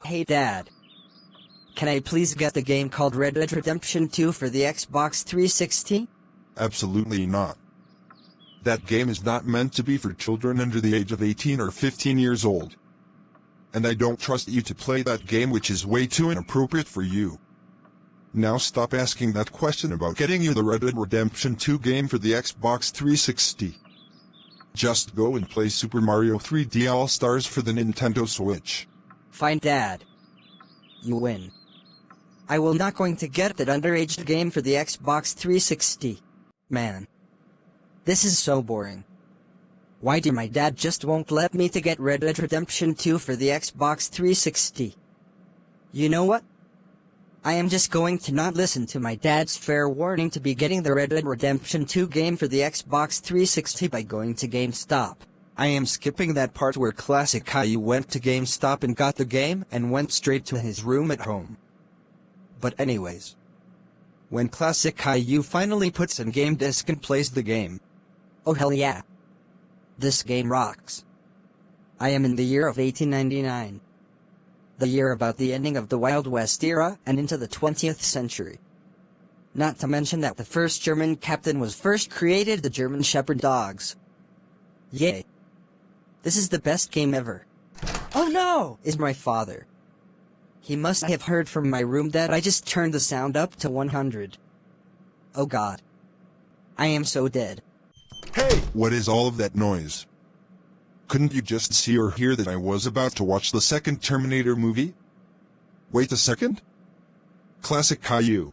Hey Dad. Can I please get the game called Red Dead Redemption 2 for the Xbox 360? Absolutely not. That game is not meant to be for children under the age of 18 or 15 years old. And I don't trust you to play that game, which is way too inappropriate for you. Now stop asking that question about getting you the Red Dead Redemption 2 game for the Xbox 360. Just go and play Super Mario 3D All-Stars for the Nintendo Switch. Fine Dad. You win. I will not going to get that underage game for the Xbox 360. Man. This is so boring. Why do my dad just won't let me to get Red Dead Redemption 2 for the Xbox 360? You know what? I am just going to not listen to my dad's fair warning to be getting the Red Dead Redemption 2 game for the Xbox 360 by going to GameStop. I am skipping that part where Classic Caillou went to GameStop and got the game and went straight to his room at home. But anyways. When Classic Caillou finally puts in game disc and plays the game. Oh hell yeah. This game rocks. I am in the year of 1899. The year about the ending of the Wild West era and into the 20th century. Not to mention that the first German captain was first created, the German Shepherd dogs. Yay. This is the best game ever. Oh no! Is my father. He must have heard from my room that I just turned the sound up to 100. Oh god. I am so dead. Hey! What is all of that noise? Couldn't you just see or hear that I was about to watch the second Terminator movie? Wait a second? Classic Caillou.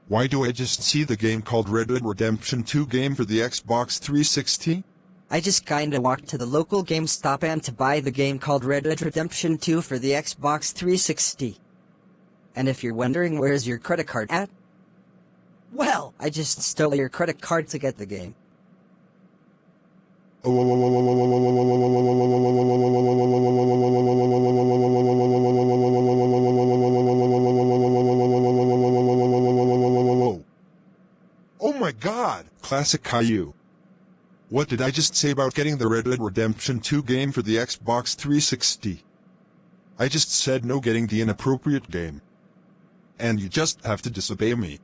Why do I just see the game called Red Dead Redemption 2 game for the Xbox 360? I just kinda walked to the local GameStop and to buy the game called Red Dead Redemption 2 for the Xbox 360. And if you're wondering where's your credit card at? Well, I just stole your credit card to get the game. Oh my god! Classic Caillou. What did I just say about getting the Red Dead Redemption 2 game for the Xbox 360? I just said no getting the inappropriate game. And you just have to disobey me.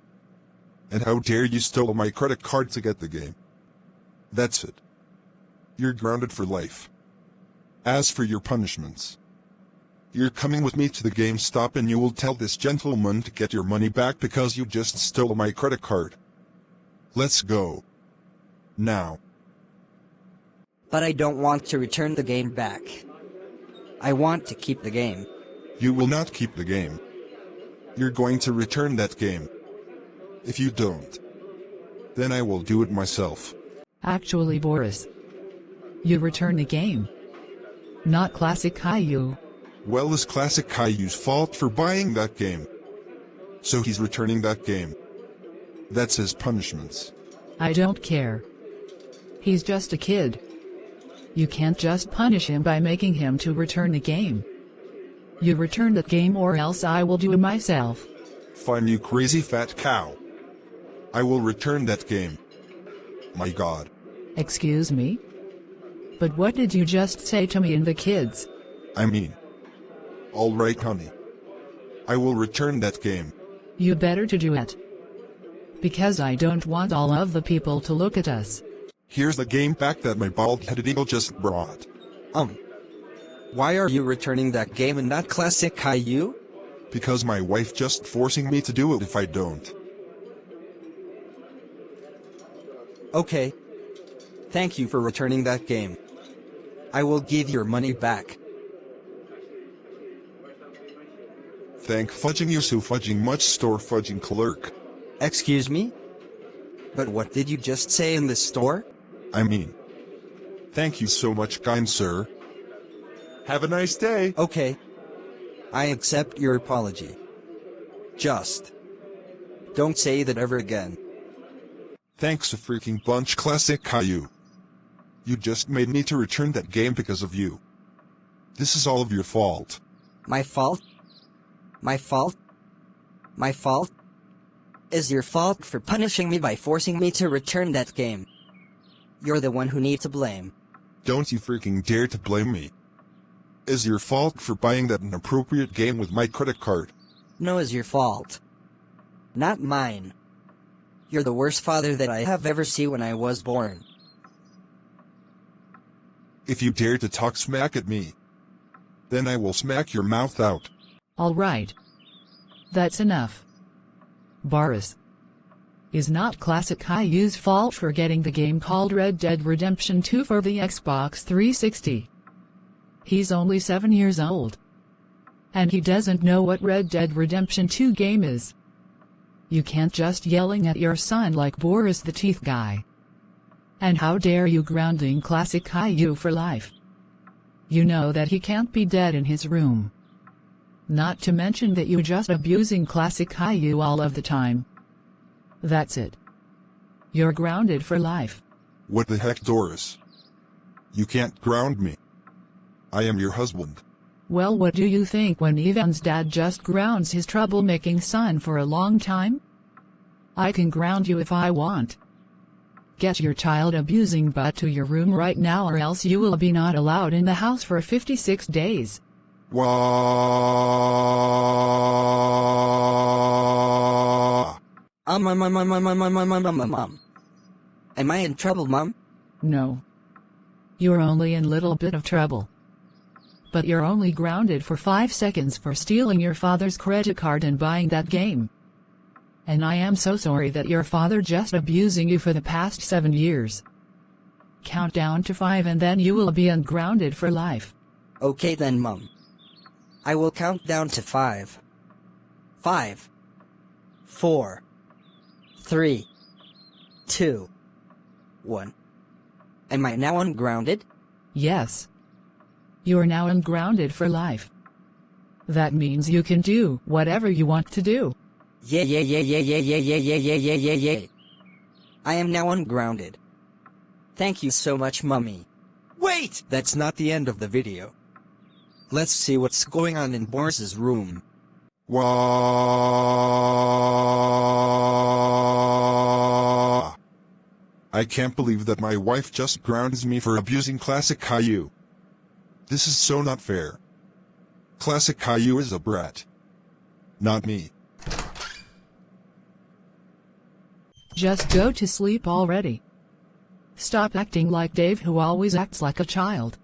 And how dare you steal my credit card to get the game? That's it. You're grounded for life. As for your punishments, you're coming with me to the GameStop and you will tell this gentleman to get your money back because you just stole my credit card. Let's go. Now. But I don't want to return the game back. I want to keep the game. You will not keep the game. You're going to return that game. If you don't, then I will do it myself. Actually, Boris, you return the game. Not Classic Caillou. Well, it's Classic Caillou's fault for buying that game. So he's returning that game. That's his punishments. I don't care. He's just a kid. You can't just punish him by making him to return the game. You return that game or else I will do it myself. Fine, you crazy fat cow. I will return that game. My god. Excuse me? But what did you just say to me and the kids? I mean. Alright, honey. I will return that game. You better to do it. Because I don't want all of the people to look at us. Here's the game back that my bald-headed eagle just brought. Why are you returning that game and not Classic Caillou? Because my wife just forcing me to do it if I don't. Okay. Thank you for returning that game. I will give your money back. Thank fudging you so fudging much, store fudging clerk. Excuse me? But what did you just say in the store? I mean, thank you so much, kind sir. Have a nice day. Okay. I accept your apology. Just don't say that ever again. Thanks a freaking bunch, Classic Caillou. You just made me to return that game because of you. This is all of your fault. My fault? My fault? My fault? Is your fault for punishing me by forcing me to return that game. You're the one who needs to blame. Don't you freaking dare to blame me. Is your fault for buying that inappropriate game with my credit card. No, it's your fault. Not mine. You're the worst father that I have ever seen when I was born. If you dare to talk smack at me, then I will smack your mouth out. Alright. That's enough. Boris. Is not Classic Caillou's fault for getting the game called Red Dead Redemption 2 for the Xbox 360. He's only 7 years old. And he doesn't know what Red Dead Redemption 2 game is. You can't just yelling at your son like Boris the Teeth Guy. And how dare you grounding Classic Caillou for life. You know that he can't be dead in his room. Not to mention that you just abusing Classic Caillou all of the time. That's it. You're grounded for life. What the heck, Doris? You can't ground me. I am your husband. Well, what do you think when Ivan's dad just grounds his troublemaking son for a long time? I can ground you if I want. Get your child abusing butt to your room right now, or else you will be not allowed in the house for 56 days. Wah. Mom. Am I in trouble, Mom? No. You're only in little bit of trouble. But you're only grounded for 5 seconds for stealing your father's credit card and buying that game. And I am so sorry that your father just abusing you for the past 7 years. Count down to 5 and then you will be ungrounded for life. Okay then, Mom. I will count down to 5. 5. 4. 3. 2. 1. Am I now ungrounded? Yes. You're now ungrounded for life. That means you can do whatever you want to do. Yeah. I am now ungrounded. Thank you so much, Mummy. Wait! That's not the end of the video. Let's see what's going on in Boris's room. Wah. I can't believe that my wife just grounds me for abusing Classic Caillou. This is so not fair. Classic Caillou is a brat. Not me. Just go to sleep already. Stop acting like Dave, who always acts like a child.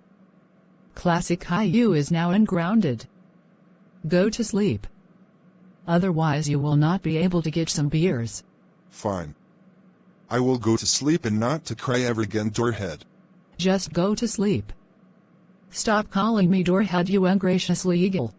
Classic Caillou is now ungrounded. Go to sleep. Otherwise you will not be able to get some beers. Fine. I will go to sleep and not to cry ever again, Doorhead. Just go to sleep. Stop calling me Doorhead, you ungracious eagle.